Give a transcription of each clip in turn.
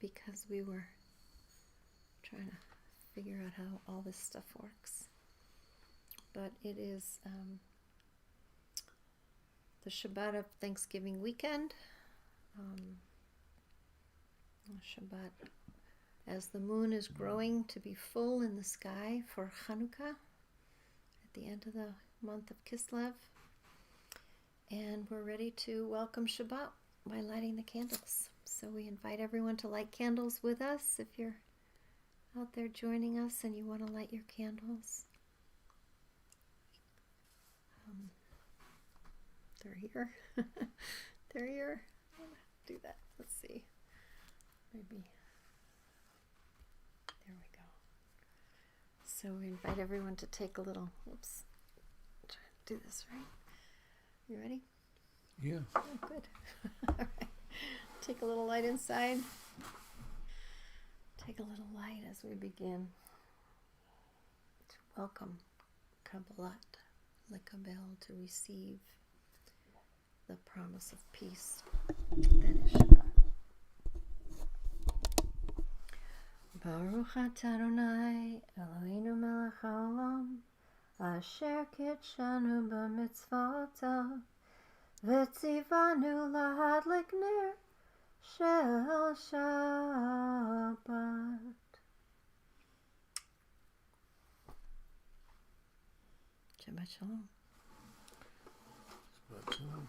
because we were trying to figure out how all this stuff works. But it is the Shabbat of Thanksgiving weekend. Shabbat, as the moon is growing to be full in the sky for Hanukkah at the end of the month of Kislev. And we're ready to welcome Shabbat by lighting the candles. So we invite everyone to light candles with us. If you're out there joining us and you want to light your candles, they're here. They're here. Do that. Let's see. Maybe. There we go. So we invite everyone to take a little, oops, try to do this right. You ready? Yeah. Oh, good. All right. Take a little light inside. Take a little light as we begin to welcome kabbalat, lekabel, to receive the promise of peace that is Shabbat. Baruch atah Adonai Eloheinu melech haolam asher kitshanu b'mitzvotav v'tzivanu lahadlik ner shel Shabbat. Shabbat shalom. Shabbat shalom.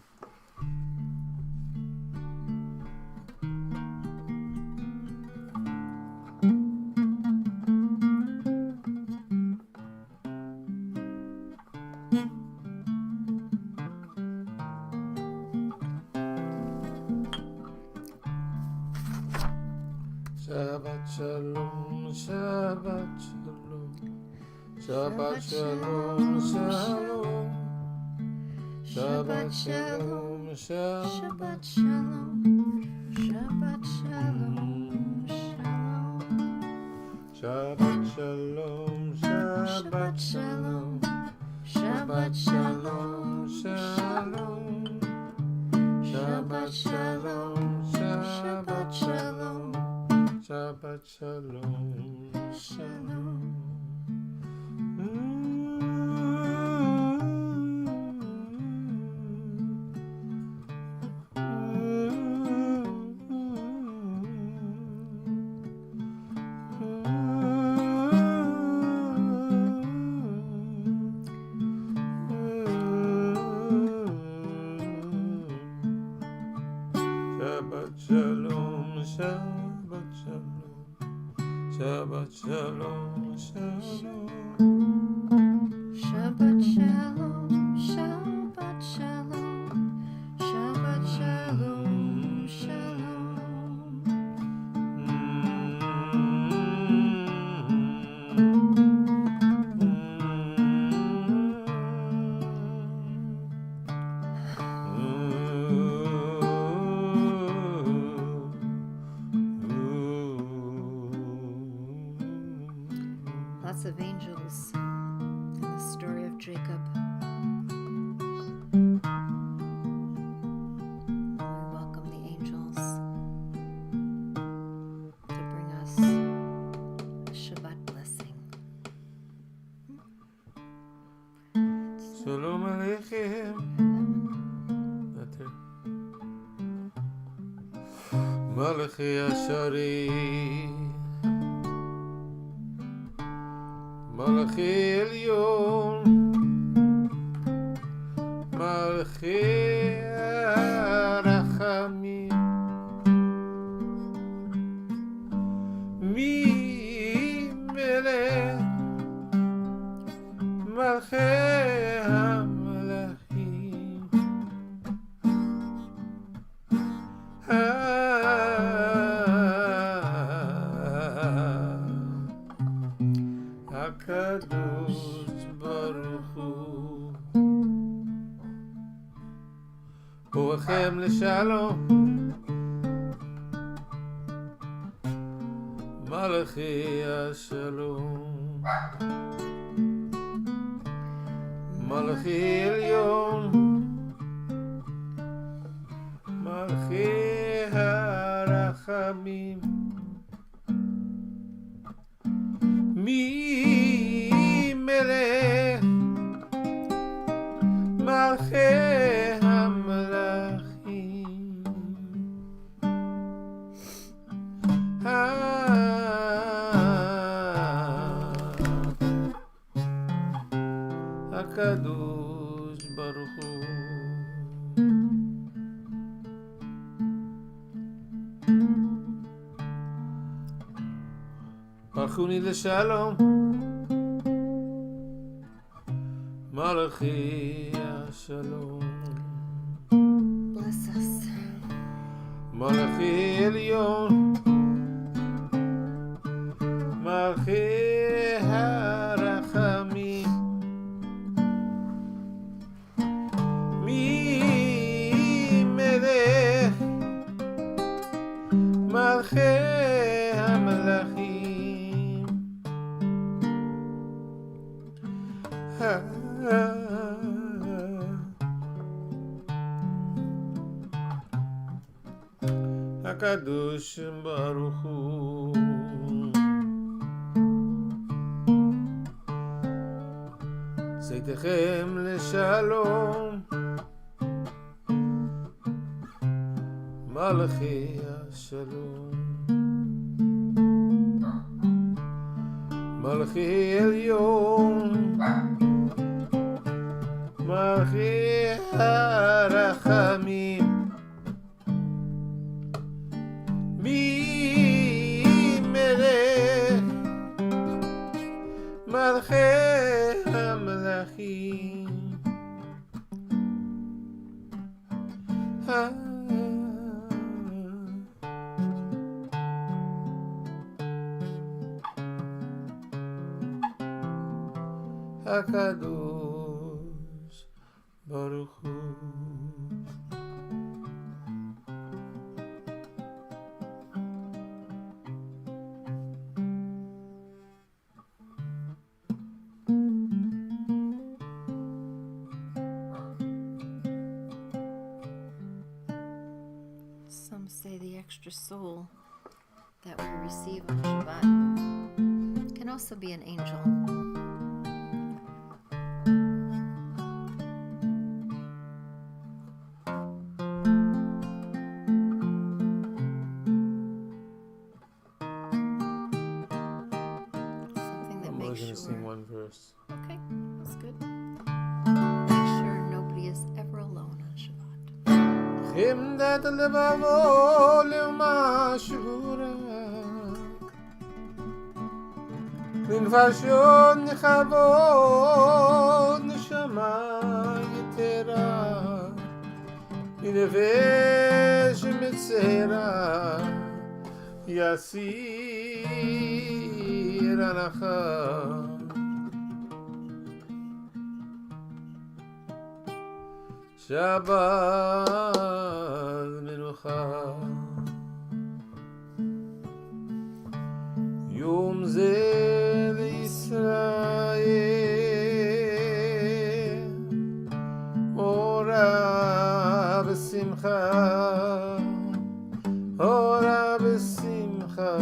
Shabbat shalom, Shabbat shalom, Shabbat shalom, shalom, Shabbat shalom, Shabbat Shabbat shalom, Shabbat shalom, Shabbat shalom, Shabbat shalom, Shabbat shalom, shalom, Shabbat shalom, Shabbat shalom, Shabbat shalom, shalom. Shabbat shalom, Shabbat shalom, Shabbat shalom, shalom. Shabbat shalom, Shabbat shalom, Shabbat shalom, shalom. Lots of angels in the story of Jacob. We welcome the angels to bring us a Shabbat blessing. Shalom Aleichem. Malachi Ashari, Malachi Elyon, Malachi Rachamim, Mi Melech, Malachi HaMelachim, HaKadosh Baruch Hu, Ruachem L'Shalom, Malachi HaShalom, Malachi Elyon, Malachi HaRachamim, מי מלך מלכי המלכים הקדוש ברוך הוא ברכוני לשלום מלכי השלום Bless us. מלכי עליון מלכי הרחמים מי מלך מלכי המלכים הקדוש ברוך הוא צאתכם לשלום מלכי השלום מלכי עליון מלכי הרחמים מי מלך מלכי המלכים הקדוש ברוך הוא Some say the extra soul that we receive on Shabbat can also be an angel. Something that I'm makes only going to sing sure. one verse. Okay, that's good. Make sure nobody is ever alone on Shabbat. חמדת לבבו לאומה שבורה לנפשות נכבוד נשמה יתרה מנפש מצרה יסיר הנחה שבת מנוחה יום זה לישראל אורה בשמחה אורה בשמחה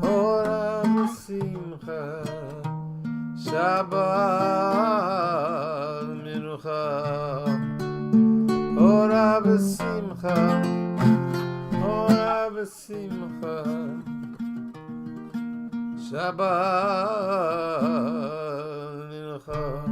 אורה בשמחה שבת מנוחה אורה בשמחה אורה בשמחה שבת מנוחה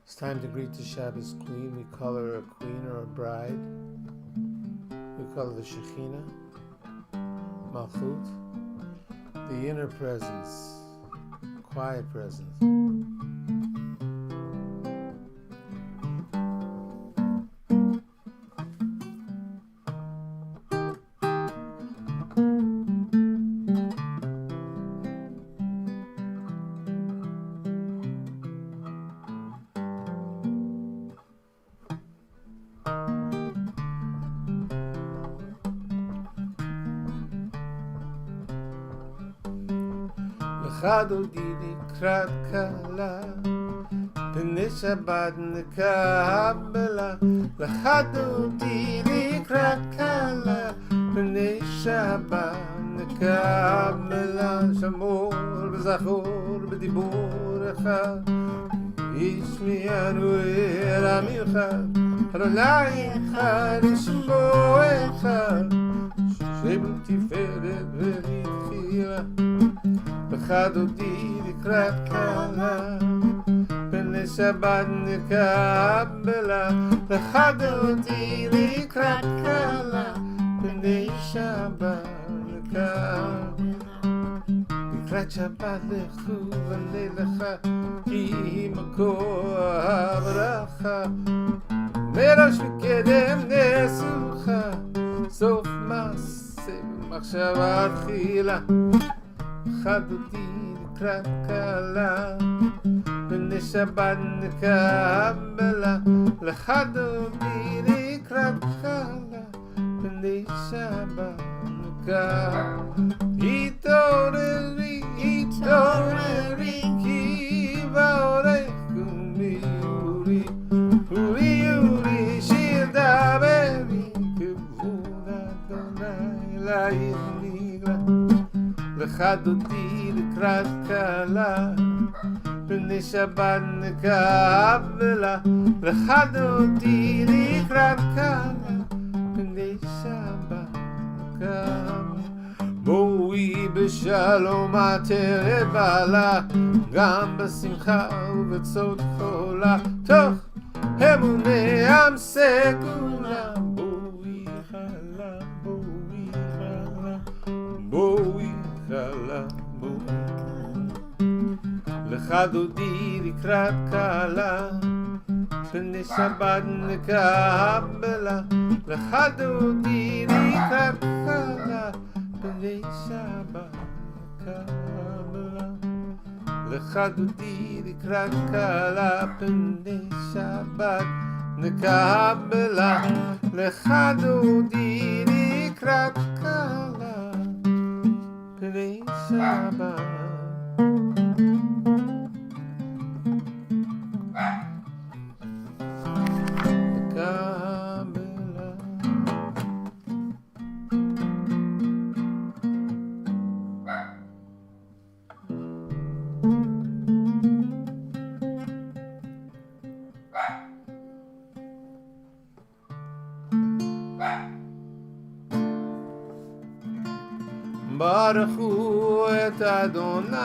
It's time to greet the Shabbos queen. We call her a queen or a bride. We call her the Shekhinah, Malchut, the inner presence, quiet presence. חדודי לקראת קלה, פני שבת נקבלה. לחדודי לקראת קלה, פני שבת נקבלה. שמור וזכור בדיבור אחד, ישמיענו אל המיוחד. אדוני אחד ושמו אחד, שם תפארת ונתחילה. בחדודי לקראת קלה, פני שבת נקבלה. לחדודי לקראת קלה, פני שבת נקבלה. לקראת שבת לכו ולכה, כי מקור הברכה. מראש מקדם נסוכה, סוף מעשה במחשבה תחילה. חדודי לקראת קלה, פני שבת נקבלה. לחדודי לקראת קלה, פני שבת נקבלה. התעוררי, התעוררי, כי בעורך קומי אורי. אורי אורי שיר דברי, כבוד אדוני אלייך נגלה. לחדודי לקראת קלה, פני שבת נקבלה. לחדודי לקראת קלה, פני שבת נקבלה. בואי בשלום עטרת בעלה, גם בשמחה ובצות חולה. תוך אמוני עם סגולה. בואי חלה, בואי חלה, בואי חלה, בואי. לחדודי לקראת קלה, פני שבת נקבלה. לחדודי לקראת קלה, פני שבת נקבלה. לחדודי לקראת קלה, פני שבת נקבלה. לחדודי לקראת קלה, פני שבת. ברכו את אדוני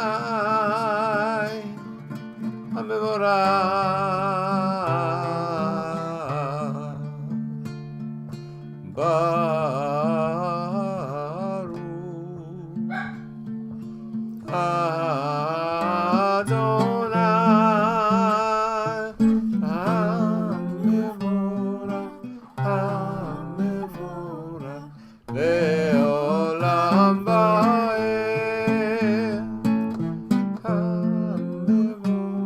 המבורך. ברוך אדוני המבורך, המבורך לעולם ועד. המבורך, המבורך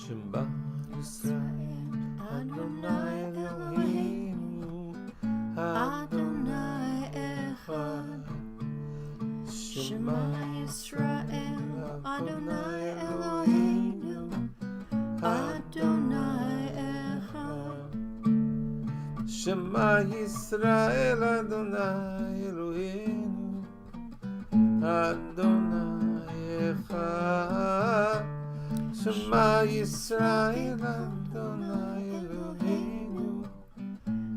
Shabbat Yisrael, Adonai Elohim Shema Yisrael Adonai Eloheinu Adonai Echad. Shema Yisrael Adonai Eloheinu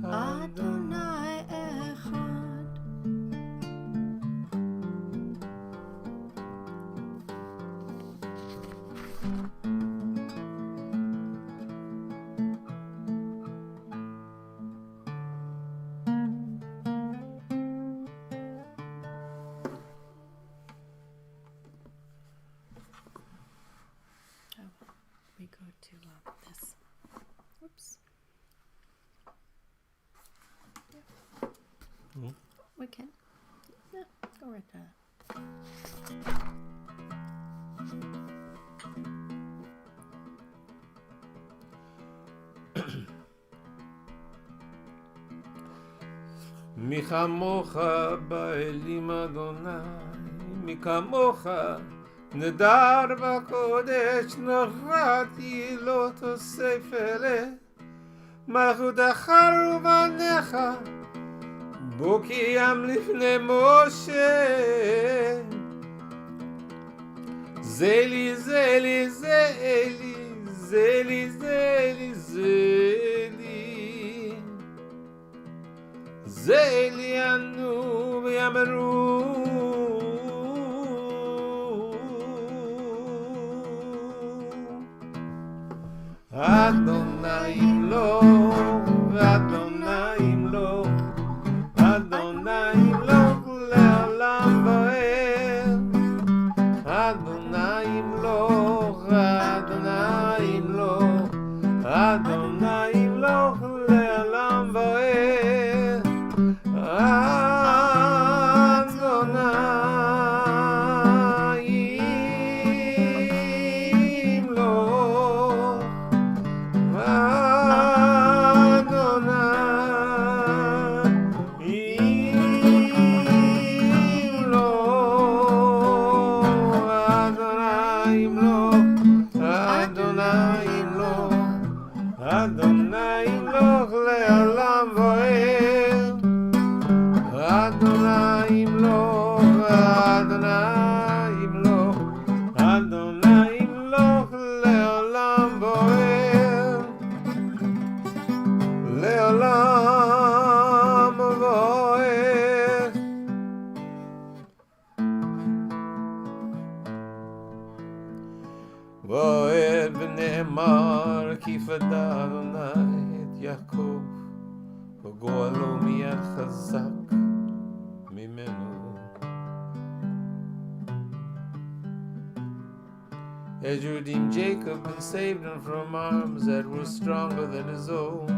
Adonai Echad. We go to this. Oops. Hmm? We can. Yeah, go right to that. מי כמוך באלים אדוני, מי כמוך נדר בקודש, נורתי לא תוסף אלה, מלכותך ובניך, בו קיים לפני משה. זלי זלי זלי זלי זלי זלי זלי ענו ויאמרו אדוני ימלוך, אדוני ימלוך, אדוני ימלוך לעולם ועד. אדוני ימלוך, אדוני ימלוך, אדוני ימלוך לעולם ועד. אדוני ימלוך, אדוני ימלוך לעולם ועד. אדוני ימלוך, אדוני ימלוך, אדוני ימלוך לעולם ועד. לעולם ועד. ועד ונאמר כי פדה אדוני את יעקב וגואלו מיד חזק ממנו. As you redeemed Jacob and saved him from arms that were stronger than his own,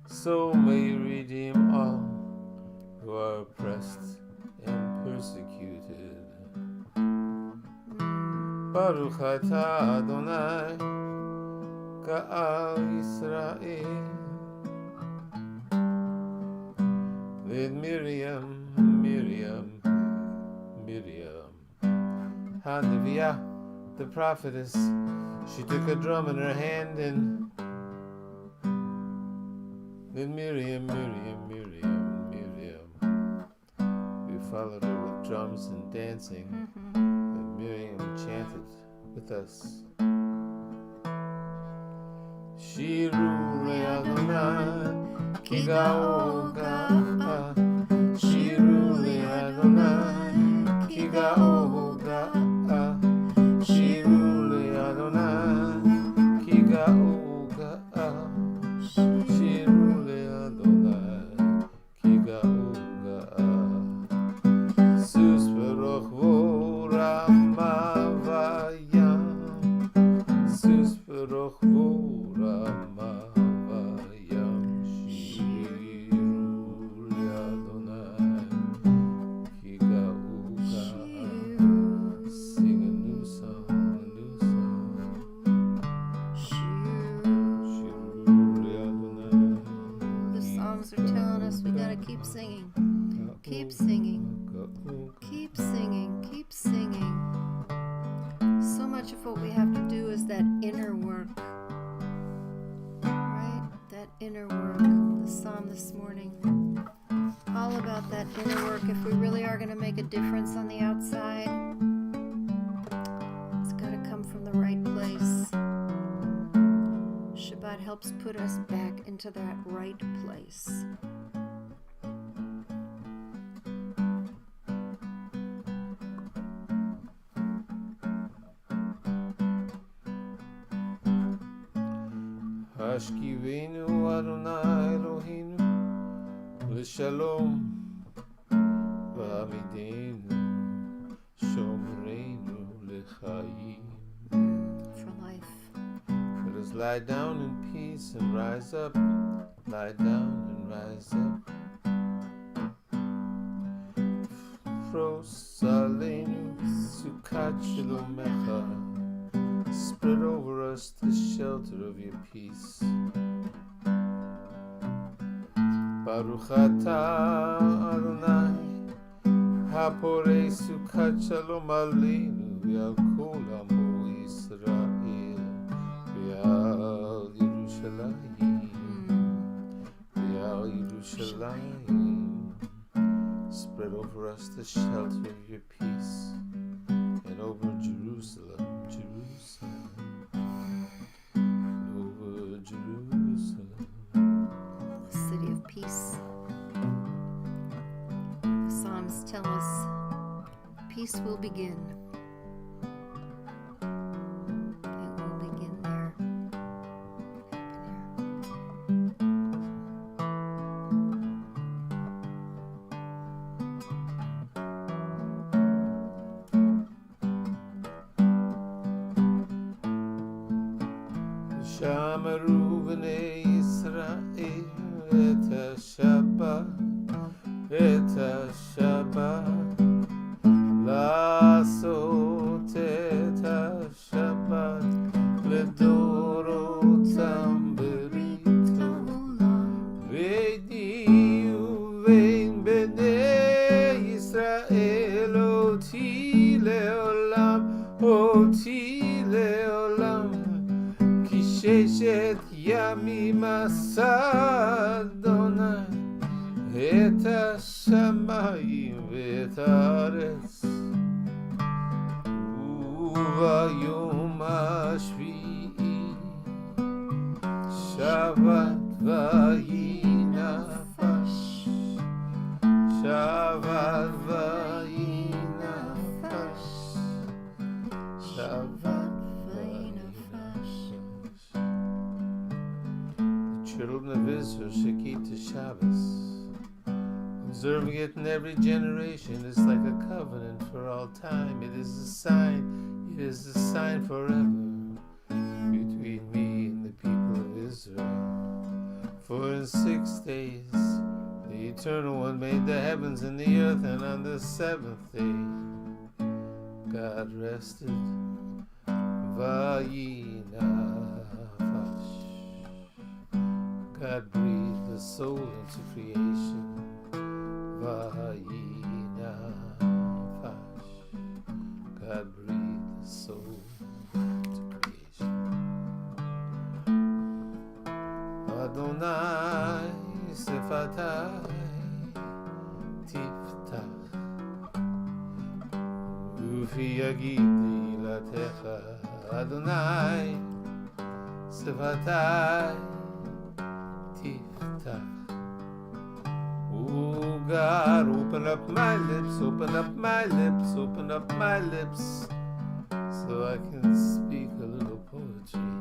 so may you redeem all who are oppressed and persecuted. Baruch atah Adonai Ka'al Yisrael. With Miriam, Haniviyah, the prophetess, she took a drum in her hand and then Miriam, we followed her with drums and dancing. And Miriam chanted with us. Shiru le'Adonai ki ga'oga. Shiru le'Adonai ki ga'oga. Shiru le'Adonai ki ga'oga. Shiru le'Adonai ki ga'oga. Sus v'rochvo rama vayam. Sus v'rochvo rama vayam. Shiru le'Adonai ki ga'oga. Sing a new song, a new song. Shiru le'Adonai. The songs are telling us we gotta keep singing. Keep singing. Keep singing. Keep singing. So much of what we have to do is that inner work. Right? That inner work. psalm this morning. All about that inner work. If we really are going to make a difference on the outside, it's got to come from the right place. Shabbat helps put us back into that right place. Hashkivenu Adonai Eloheinu L'shalom V'amidenu Shomreinu L'chaim. For life. Let us lie down in peace and rise up. Lie down and rise up. Fros Aleinu Sukat Shalomecha. Spread over us the shelter of your peace. Baruch atah Adonai Haporei Sukat Shalom Aleinu V'al kol amo Yisrael V'al Yerushalayim V'al Yerushalayim. Spread over us the shelter of your peace, and over Jerusalem, Jerusalem, and over Jerusalem, The city of peace. The Psalms tell us peace will begin. It will begin there. Shamaru b'nei Yisrael et ha-shabbat, la'asot et ha-shabbat לדורותם בריתו ביני ובין בני ישראל אותי לעולם כי ששת ימים עשה אדוני את השמיים ואת הארץ וביום השביעי שבת ויהי נפש, שבת ויהי נפש, שבת ויהי נפש. The children of Israel should keep the Shabbos. Observing it in every generation is like a covenant for all time. It is a sign forever between me and the people of Israel. For in 6 days the Eternal One made the heavens and the earth, and on the seventh day God rested. Vayi nafesh. God breathed the soul into creation. Vayi nafesh. God breathed the soul into creation. Adonai sefatai tiftach ufi yagid ilatecha. Adonai sefatai tiftach. Oh God, open up my lips, open up my lips, open up my lips, so I can speak a little poetry.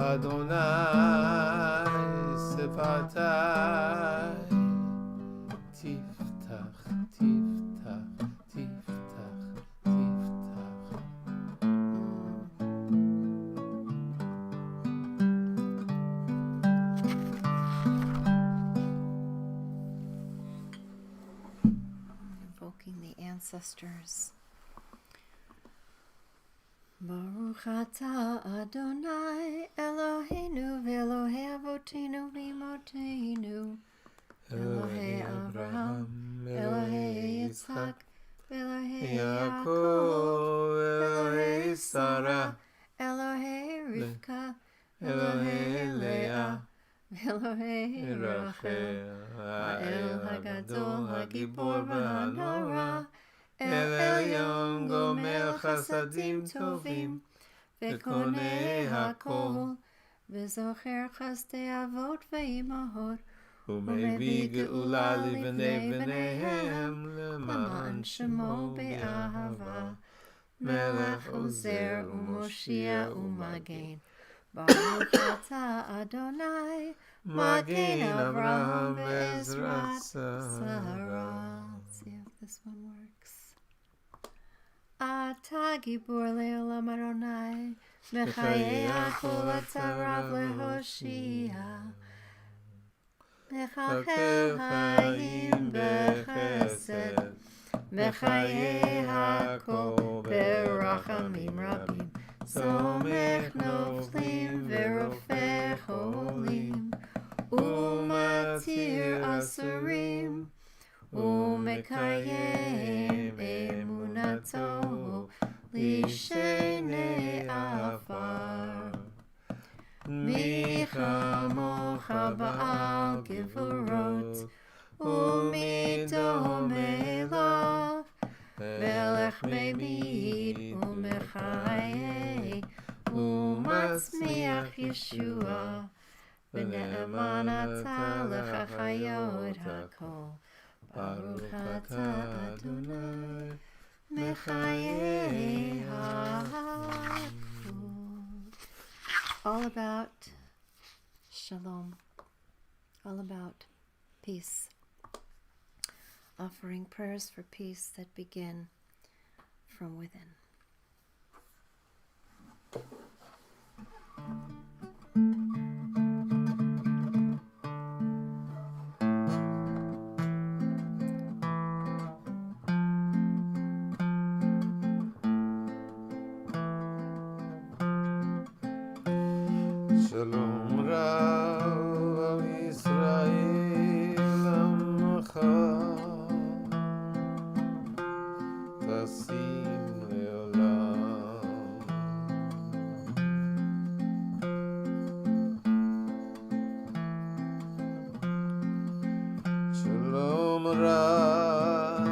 Adonai sefatai tiftach, tiftach, tiftach, tiftach. Invoking the ancestors. Baruch atah Adonai Eloheinu v'Elohei Avotenu v'Imotenu Elohei Abraham Elohei Yitzchak Elohei Yaakov Elohei Sarah Elohei Rivka Elohei Leah אלוהי רחל, האל הגדול, הגיבור והנורא, אל עליון גומל חסדים טובים, וקונה הכל, וזוכר חסדי אבות ואימהות, ומביא גאולה לבני בניהם, למען שמו באהבה. מלך עוזר ומושיע ומגן, ברוך אתה אדוני, מגן אברהם ועזרת שרה. See if this one works. אתה גיבור לעולם אדוני, מחיי הכל אתה רב להושיע. מחכה חיים בחסד, מחיי הכל ברחמים רבים, סומך נופלים ורופא חולים, ומתיר אסורים, ומקיים אמונתו לשני עפר. מי כמוך בעל גבורות, ומי דומה לך, מלך ממיד ומחיה, ומצמיח ישועה, ונאמן אתה לחיות הכל. ברוך אתה אדוני, מחיי הכל. All about shalom, all about peace, offering prayers for peace that begin from within. Shalom Rav al Yisrael Amcha Tasim Leolam. Shalom Rav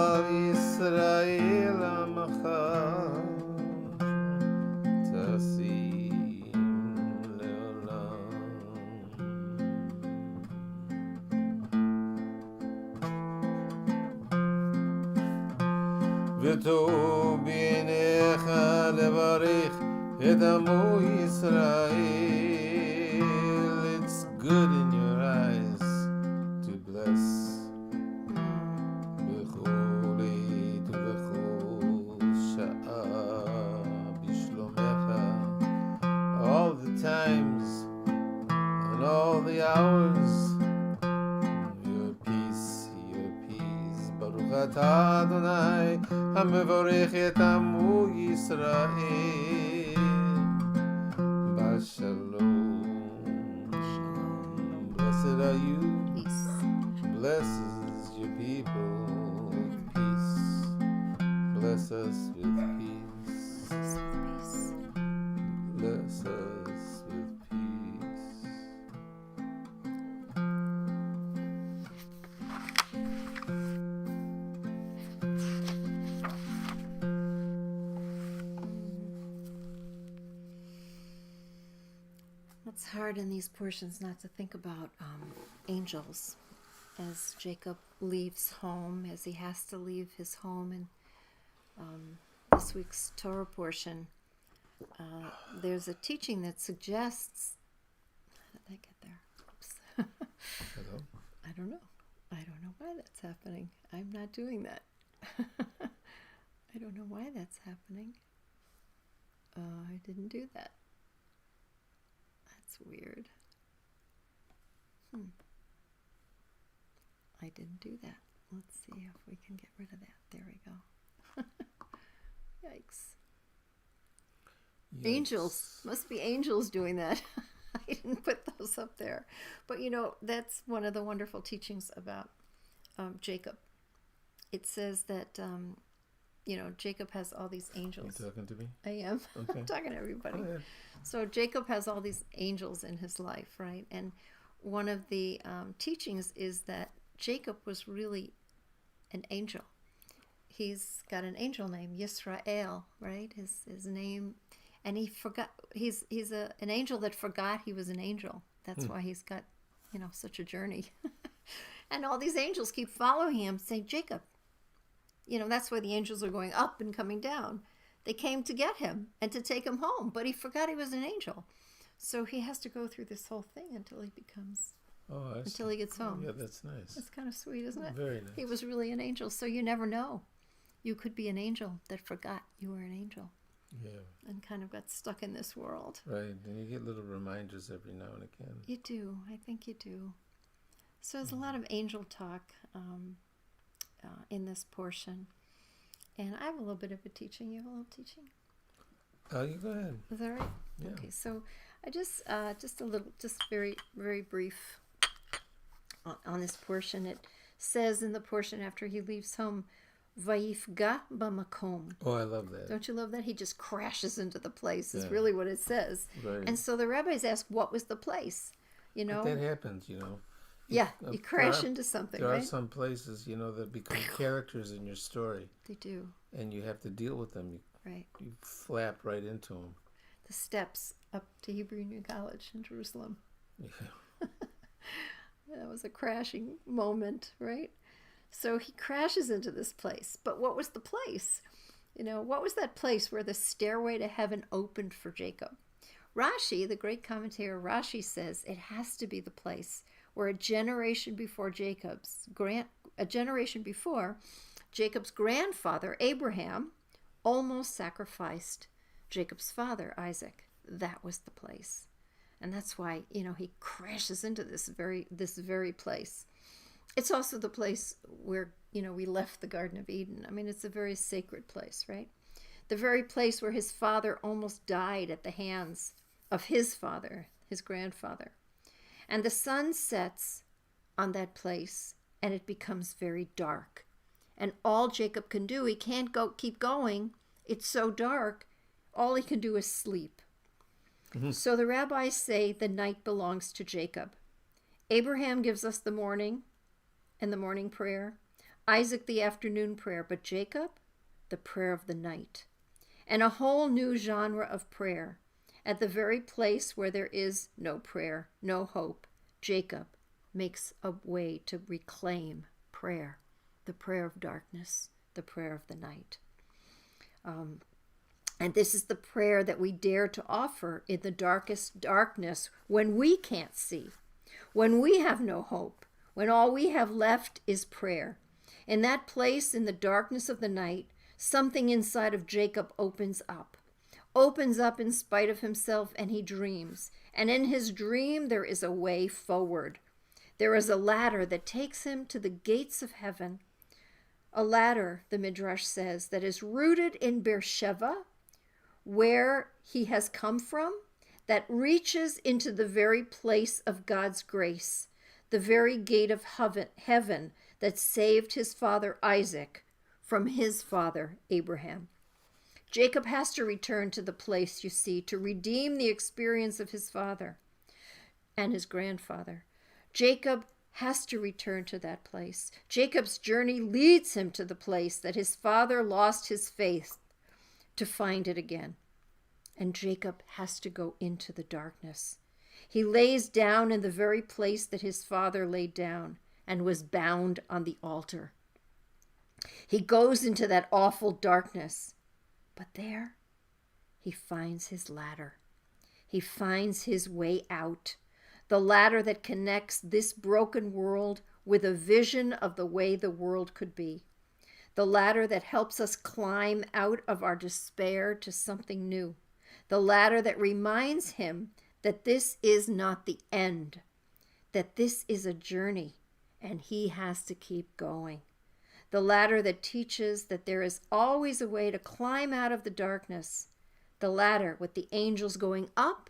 al Yisrael Amcha וטוב בעיניך לברך את עמו ישראל. It's good in your eyes to bless. בכל עת ובכל שעה בשלומך. All the times and all the hours. Your peace, your peace. ברוך אתה אדוני המברך את עמו ישראל בשלום. Blessed are you, blesses your people with peace. Bless us with peace. Bless us with peace. It's hard in these portions not to think about angels as Jacob leaves home, as he has to leave his home. And this week's Torah portion, there's a teaching that suggests... How did I get there? Oops. Hello? I don't know. I don't know why that's happening. I'm not doing that. I don't know why that's happening. I didn't do that. That's weird. I didn't do that. Let's see if we can get rid of that. There we go. Yikes. Angels. Must be angels doing that. I didn't put those up there. But you know, that's one of the wonderful teachings about Jacob. It says that, Jacob has all these You angels. talking to me? I am. Okay. I'm talking to everybody. Go ahead. So Jacob has all these angels in his life, right? And one of the teachings is that Jacob was really an angel. He's got an angel named Yisrael, right? His name, and he forgot. He's an angel that forgot he was an angel. That's why he's got, such a journey. And all these angels keep following him, saying, Jacob. That's why the angels are going up and coming down. They came to get him and to take him home, but he forgot he was an angel. So he has to go through this whole thing until he gets home. Yeah, that's nice. That's kind of sweet, isn't it? Very nice. He was really an angel, so you never know. You could be an angel that forgot you were an angel. Yeah. And kind of got stuck in this world. Right, and you get little reminders every now and again. You do. I think you do. So there's a lot of angel talk in this portion. And I have a little bit of a teaching. You have a little teaching? Oh, you go ahead. Is that right? Yeah. Okay, so I just very, very brief on this portion. It says in the portion after he leaves home, Vayifga b'makom. Oh, I love that. Don't you love that? He just crashes into the place is Yeah. really what it says. Right. And so the rabbis ask, what was the place? But that happens, Yeah, you crash into something, There right? are some places, that become characters in your story. They do. And you have to deal with them. Right. You flap right into them. The steps up to Hebrew Union College in Jerusalem. Yeah. That was a crashing moment, right? So he crashes into this place. But what was the place? What was that place where the stairway to heaven opened for Jacob? Rashi, the great commentator Rashi, says it has to be the place where a generation before Jacob's grandfather, Abraham, almost sacrificed Jacob's father, Isaac. That was the place. And that's why, he crashes into this very place. It's also the place where, we left the Garden of Eden. I mean, it's a very sacred place, right? The very place where his father almost died at the hands of his father, his grandfather. And the sun sets on that place, and it becomes very dark. And all Jacob can do, he can't keep going. It's so dark. All he can do is sleep. Mm-hmm. So the rabbis say the night belongs to Jacob. Abraham gives us the morning and the morning prayer. Isaac, the afternoon prayer. But Jacob, the prayer of the night. And a whole new genre of prayer. At the very place where there is no prayer, no hope, Jacob makes a way to reclaim prayer. The prayer of darkness, the prayer of the night. And this is the prayer that we dare to offer in the darkest darkness when we can't see, when we have no hope, when all we have left is prayer. In that place, in the darkness of the night, something inside of Jacob opens up in spite of himself, and he dreams. And in his dream, there is a way forward. There is a ladder that takes him to the gates of heaven. A ladder, the Midrash says, that is rooted in Beersheba, where he has come from, that reaches into the very place of God's grace, the very gate of heaven that saved his father Isaac from his father Abraham. Jacob has to return to the place, you see, to redeem the experience of his father and his grandfather. Jacob has to return to that place. Jacob's journey leads him to the place that his father lost his faith to find it again. And Jacob has to go into the darkness. He lays down in the very place that his father laid down and was bound on the altar. He goes into that awful darkness. But there, he finds his ladder. He finds his way out. The ladder that connects this broken world with a vision of the way the world could be. The ladder that helps us climb out of our despair to something new. The ladder that reminds him that this is not the end, that this is a journey, and he has to keep going. The ladder that teaches that there is always a way to climb out of the darkness. The ladder with the angels going up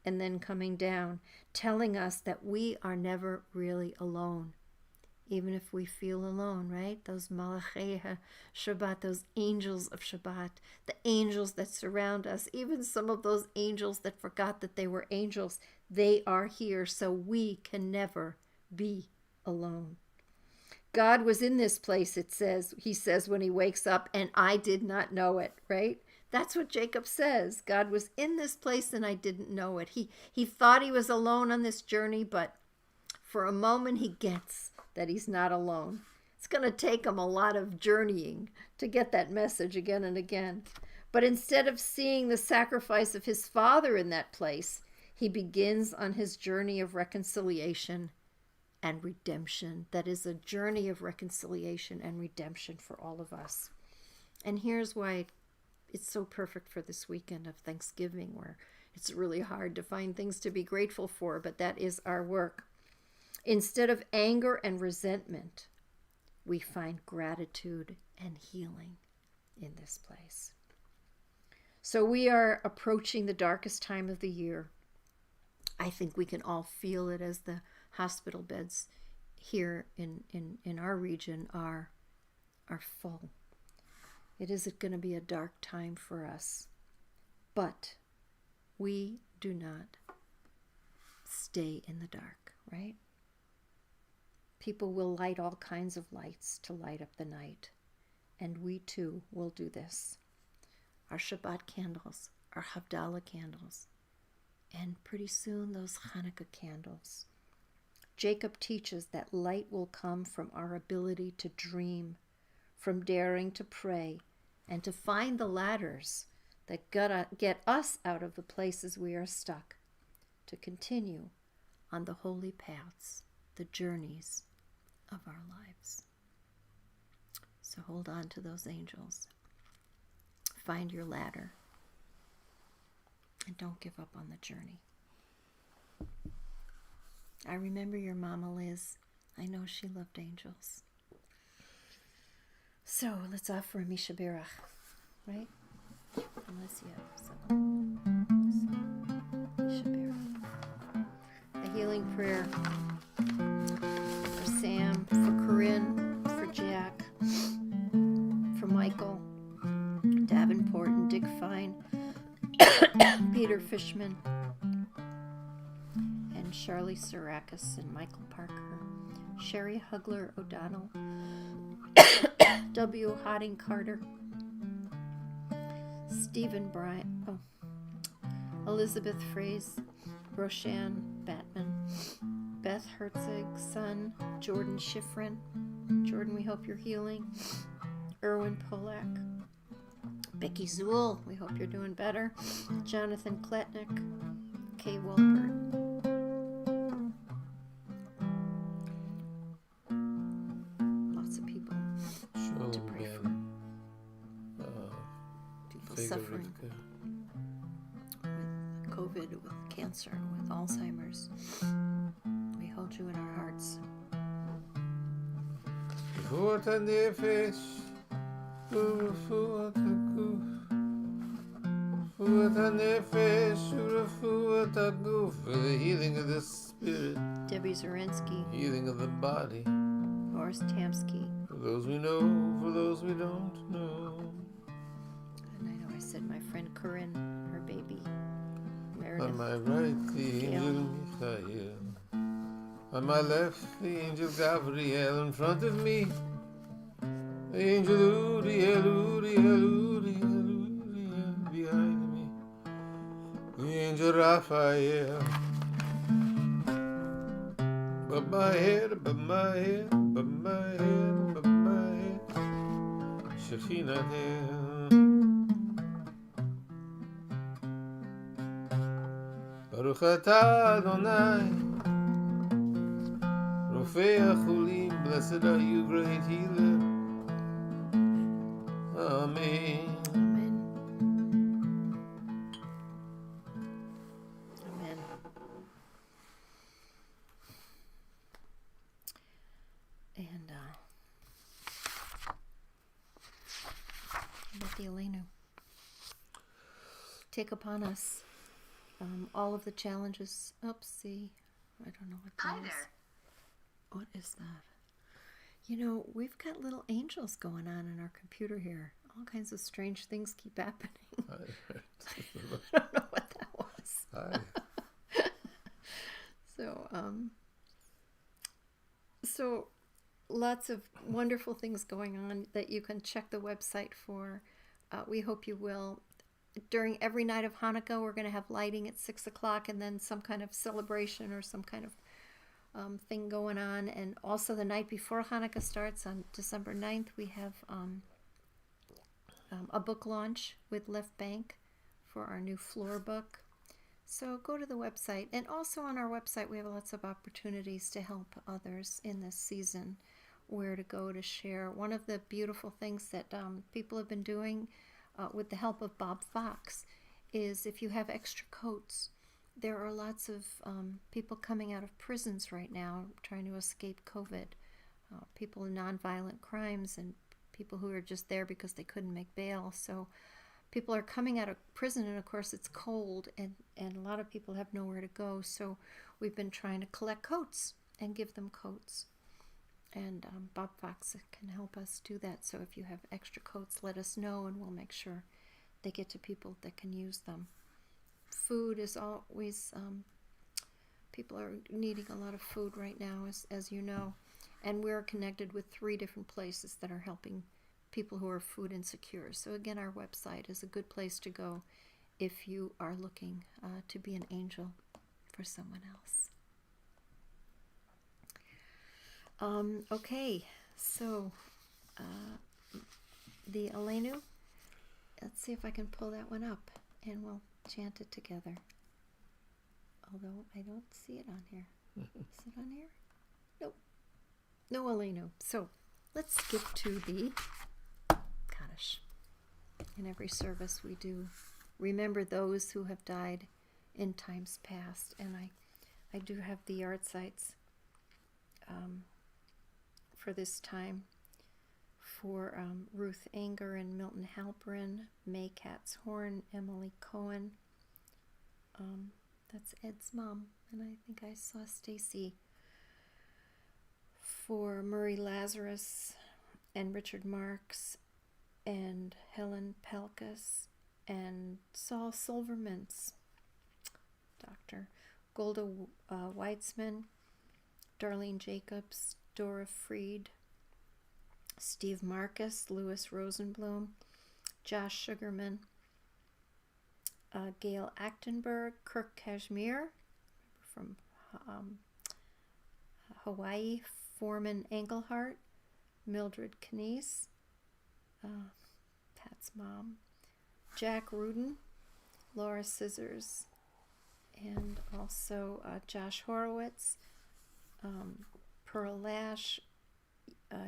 and then coming down, telling us that we are never really alone. even if we feel alone, right? Those Malachei Shabbat, those angels of Shabbat, the angels that surround us, even some of those angels that forgot that they were angels, they are here, so we can never be alone. God was in this place, it says, he says when he wakes up, and I did not know it, right? That's what Jacob says. God was in this place and I didn't know it. He thought he was alone on this journey, but for a moment he gets that he's not alone. It's going to take him a lot of journeying to get that message again and again. But instead of seeing the sacrifice of his father in that place, he begins on his journey of reconciliation and redemption. That is a journey of reconciliation and redemption for all of us. And here's why it's so perfect for this weekend of Thanksgiving, where it's really hard to find things to be grateful for, but that is our work. Instead of anger and resentment, we find gratitude and healing in this place. So we are approaching the darkest time of the year. I think we can all feel it as the hospital beds here in our region are full. It is going to be a dark time for us. But we do not stay in the dark, right? People will light all kinds of lights to light up the night. And we too will do this. Our Shabbat candles, our Havdalah candles, and pretty soon those Hanukkah candles. Jacob teaches that light will come from our ability to dream, from daring to pray, and to find the ladders that get us out of the places we are stuck, to continue on the holy paths, the journeys of our lives. So hold on to those angels. Find your ladder. And don't give up on the journey. I remember your mama Liz. I know she loved angels. So let's offer a Misha Berach, right? Unless you have some. Misha Berach. A healing prayer for Sam, for Corinne, for Jack, for Michael, Davenport and Dick Fine, Peter Fishman, and Charlie Sarakis and Michael Parker, Sherry Hugler O'Donnell, W. Hodding Carter, Stephen Bryant, Elizabeth Fraze, Roshan Batman, Beth Herzig, son, Jordan Schifrin. Jordan, we hope you're healing. Erwin Polak, Becky Zool, we hope you're doing better. Jonathan Kletnick, Kay Wolpert. Lots of people to pray for. People suffering with COVID, with cancer, with Alzheimer's. We hold you in our hearts. ורפואת הגוף, רפואת הנפש ורפואת הגוף, for the healing of the spirit, Debbie Zorinsky, healing of the body, Boris Tamsky. for those we know, for those we don't know. And I know I said my friend Corinne, her baby, Meredith. On my right, the angel Michael. On my left, the angel Gabriel. In front of me, the angel Uriel, Uriel, Uriel, Uriel. Behind me, the angel Raphael. Above my head, above my head, above my head, above my head, Shekhinah there. Baruch atah Adonai, Rofei HaCholim, blessed are you, great healer. Amen. Amen. Amen. And Betty Elenu, take upon us all of the challenges. Oopsie. I don't know what that is. Hi there. What is that? You know, we've got little angels going on in our computer here. All kinds of strange things keep happening. I don't know what that was. Hi. So lots of wonderful things going on that you can check the website for. We hope you will. During every night of Hanukkah, we're going to have lighting at 6 o'clock and then some kind of celebration or some kind of thing going on. And also the night before Hanukkah starts on December 9th, we have a book launch with Left Bank for our new floor book. So go to the website. And also on our website, we have lots of opportunities to help others in this season, where to go to share. One of the beautiful things that people have been doing with the help of Bob Fox is if you have extra coats, there are lots of people coming out of prisons right now trying to escape COVID, people in nonviolent crimes and people who are just there because they couldn't make bail. So people are coming out of prison, and of course it's cold, and a lot of people have nowhere to go. So we've been trying to collect coats and give them coats. And Bob Fox can help us do that. So if you have extra coats, let us know, and we'll make sure they get to people that can use them. Food is always, people are needing a lot of food right now, as you know. And we're connected with 3 different places that are helping people who are food insecure. So again, our website is a good place to go if you are looking to be an angel for someone else. Okay, so the Aleinu, let's see if I can pull that one up and we'll chant it together. Although I don't see it on here. Is it on here? Nope. No Aleinu. So let's skip to the Kaddish. In every service we do remember those who have died in times past. And I do have the yard sites for this time for Ruth Anger and Milton Halperin, May Katz Horn, Emily Cohen. That's Ed's mom, and I think I saw Stacy. For Murray Lazarus and Richard Marks and Helen Pelkas and Saul Silvermans, Dr. Golda Weitzman, Darlene Jacobs, Dora Freed, Steve Marcus, Louis Rosenblum, Josh Sugarman, Gail Achtenberg, Kirk Kashmir from Hawaii, Foreman Engelhart, Mildred Knies, Pat's mom, Jack Rudin, Laura Scissors, and also Josh Horowitz, Pearl Lash,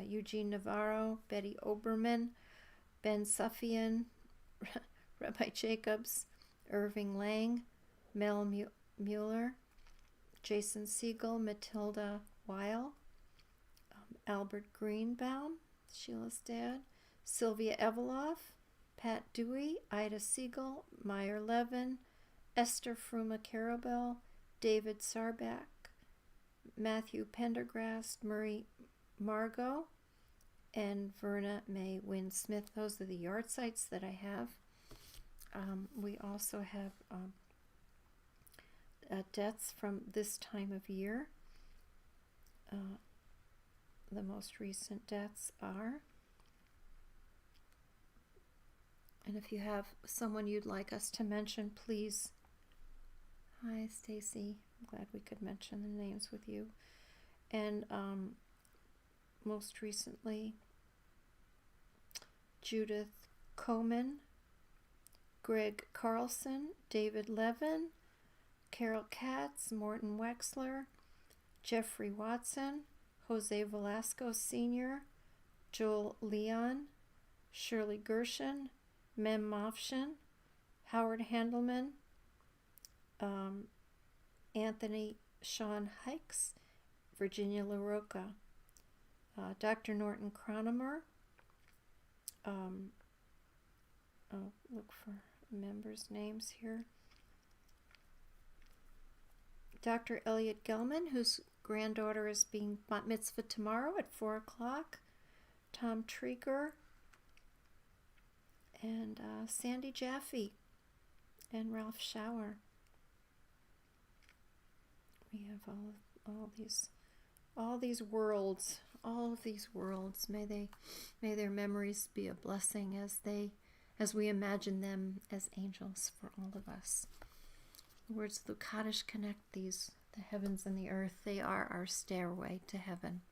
Eugene Navarro, Betty Oberman, Ben Suffian, Rabbi Jacobs, Irving Lang, Mel Mueller, Jason Siegel, Matilda Weil, Albert Greenbaum, Sheila's dad, Sylvia Eveloff, Pat Dewey, Ida Siegel, Meyer Levin, Esther Fruma Carabel, David Sarback, Matthew Pendergrast, Murray Margot, and Verna May Wynn Smith. Those are the yard sites that I have. We also have deaths from this time of year. The most recent deaths are, and if you have someone you'd like us to mention, please. Hi, Stacy. I'm glad we could mention the names with you. And most recently, Judith Koman, Greg Carlson, David Levin, Carol Katz, Morton Wexler, Jeffrey Watson, Jose Velasco Sr., Joel Leon, Shirley Gershon, Mem Mofshin, Howard Handelman, Anthony Sean Hikes, Virginia LaRocca, Dr. Norton Cronemer. I'll look for members' names here. Dr. Elliot Gelman, who's granddaughter is being bat mitzvah tomorrow at 4 o'clock. Tom Trieger and Sandy Jaffe and Ralph Schauer. We have all these worlds, all of these worlds. May their memories be a blessing as we imagine them as angels for all of us. The words of the Kaddish connect the heavens and the earth. They are our stairway to heaven.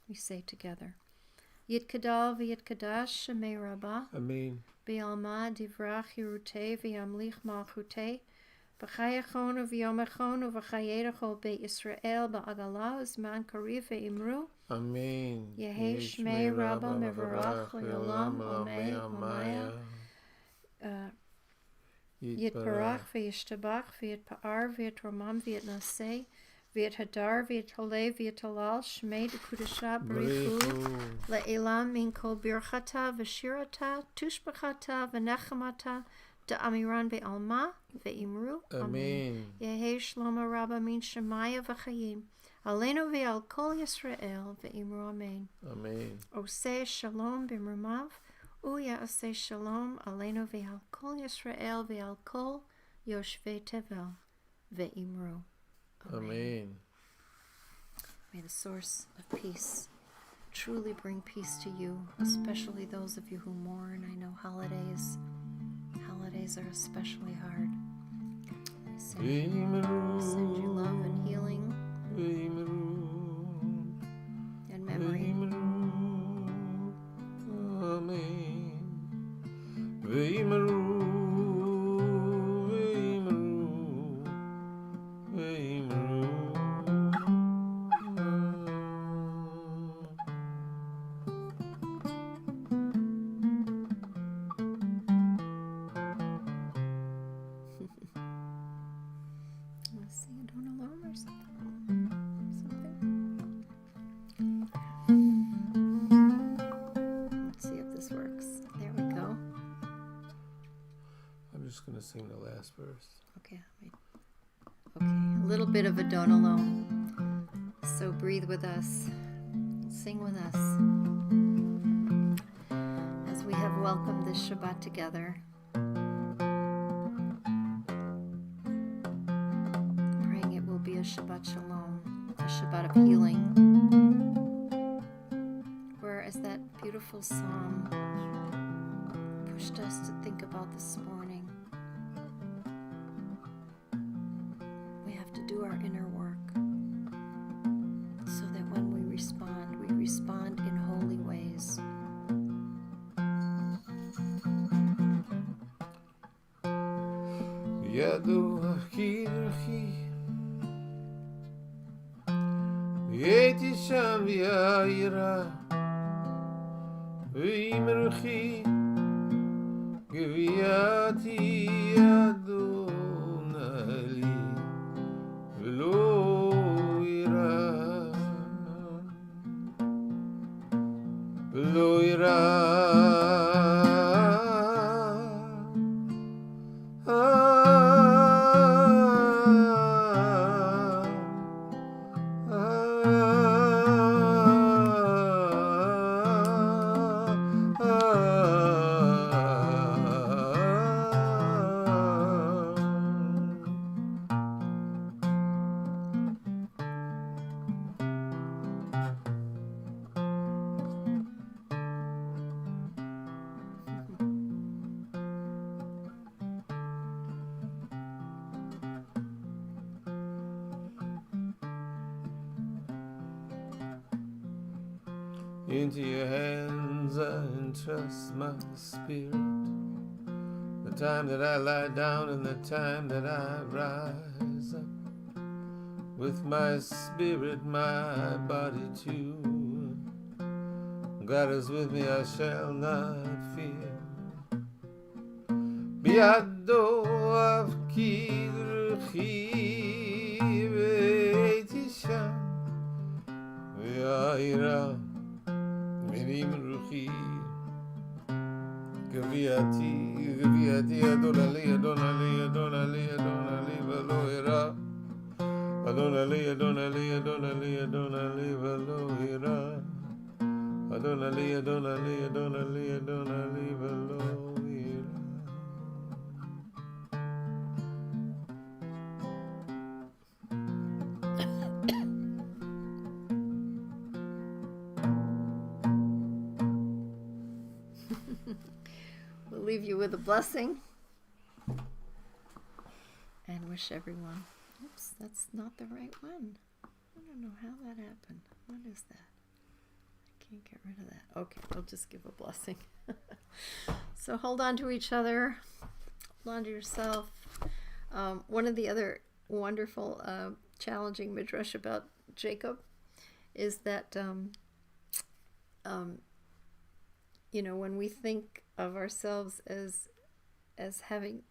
We say together, Yitkadal v'yitkadash shemei rabbah. Amen. B'alma divrach yirutei v'yamlich malchutei. B'chayachon v'yomachon v'chayerecho be'Yisrael ba'agala uzman kariv ve'imru. Amen. Yehi shmei rabbah mevarach le'olam omei omaya. Yitbarach v'yishtabach v'yitpa'ar v'yitromam v'yitnaseh v'yithadar v'yitholeh v'yithalal shmei d'kudasha b'richu le'elam min kol birchata v'shirata tushbachata v'nechamata da'amiran ve'alma ve'imru. Amen. Yehi shlomo rabba min shemaya v'chayim aleinu ve'al kol Yisrael ve'imru amen. Amen. Oseh shalom b'mrumav Uya aseh shalom aleinu ve'al kol Yisrael ve'al kol yoshvei tevel ve'imru. Amen. May the source of peace truly bring peace to you, especially those of you who mourn. I know holidays are especially hard. I send you love and healing and memory. Amen. V'yimaru, v'yimaru, v'yimaru. Let's see, I don't alarm or something. Let's see if this works. There we go. I'm just going to sing the last verse. Okay, a little bit of a don't alone. So breathe with us, sing with us as we have welcomed this Shabbat together. Praying it will be a Shabbat Shalom, a Shabbat of healing. Where, as that beautiful psalm pushed us to think about this morning, we have to do our inner work so that when we respond in holy ways. Yadu ha'kidruchi V'yeti sham v'yayira V'yimeruchi Gviyati Adonai V'lo ira V'lo ira Into your hands I entrust my spirit. The time that I lie down and the time that I rise up. With my spirit, my body too. God is with me, I shall not fear. Biado avki ruchi ve'eti sham ve'ayira Mirim ruchi Gaviyati Adonali Adonali Adonali Adonali Velo ira Adonali, Adonali, Adonali, Adonali, velo ira. Adonali, Adonali, Adonali, Adonali, velo ira. We'll leave you with a blessing and wish everyone. Oops, that's not the right one. I don't know how that happened. What is that? I can't get rid of that. Okay, I'll just give a blessing. So hold on to each other. Hold on to yourself. One of the other wonderful, challenging midrash about Jacob is that, when we think of ourselves as having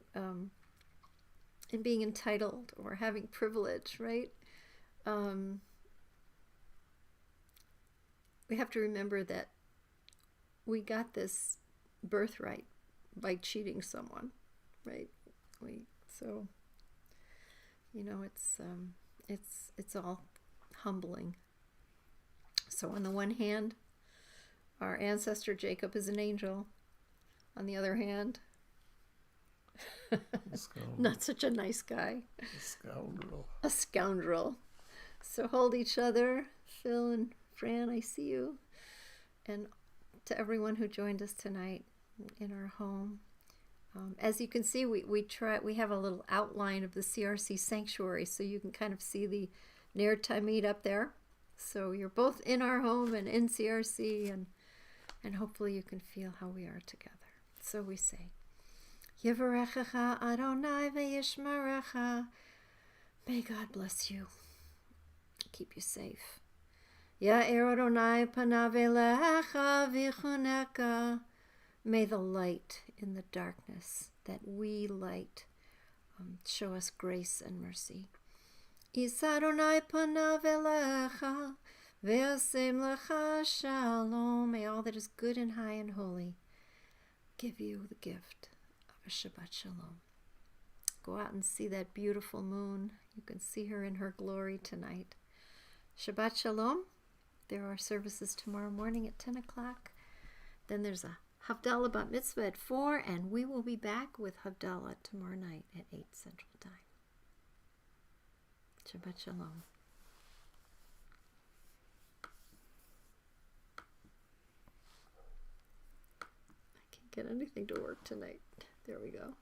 and being entitled or having privilege, right? We have to remember that we got this birthright by cheating someone, right? It's all humbling. So on the one hand, our ancestor Jacob is an angel. On the other hand, not such a nice guy. A scoundrel. So hold each other. Phil and Fran, I see you. And to everyone who joined us tonight in our home. As you can see, we have a little outline of the CRC sanctuary, so you can kind of see the Ner Tamid up there. So you're both in our home and in CRC, and hopefully you can feel how we are together. So we say, Yivarechecha Adonai v'yishmerecha. May God bless you, keep you safe. Ya'er Adonai panav elecha v'chuneka. May the light in the darkness that we light show us grace and mercy. Yisa Adonai panav elecha v'yasem lecha shalom. May all that is good and high and holy give you the gift of a Shabbat Shalom. Go out and see that beautiful moon. You can see her in her glory tonight. Shabbat Shalom. There are services tomorrow morning at 10 o'clock. Then there's a Havdalah Bat Mitzvah at 4, and we will be back with Havdalah tomorrow night at 8 Central Time. Shabbat Shalom. I can't get anything to work tonight. There we go.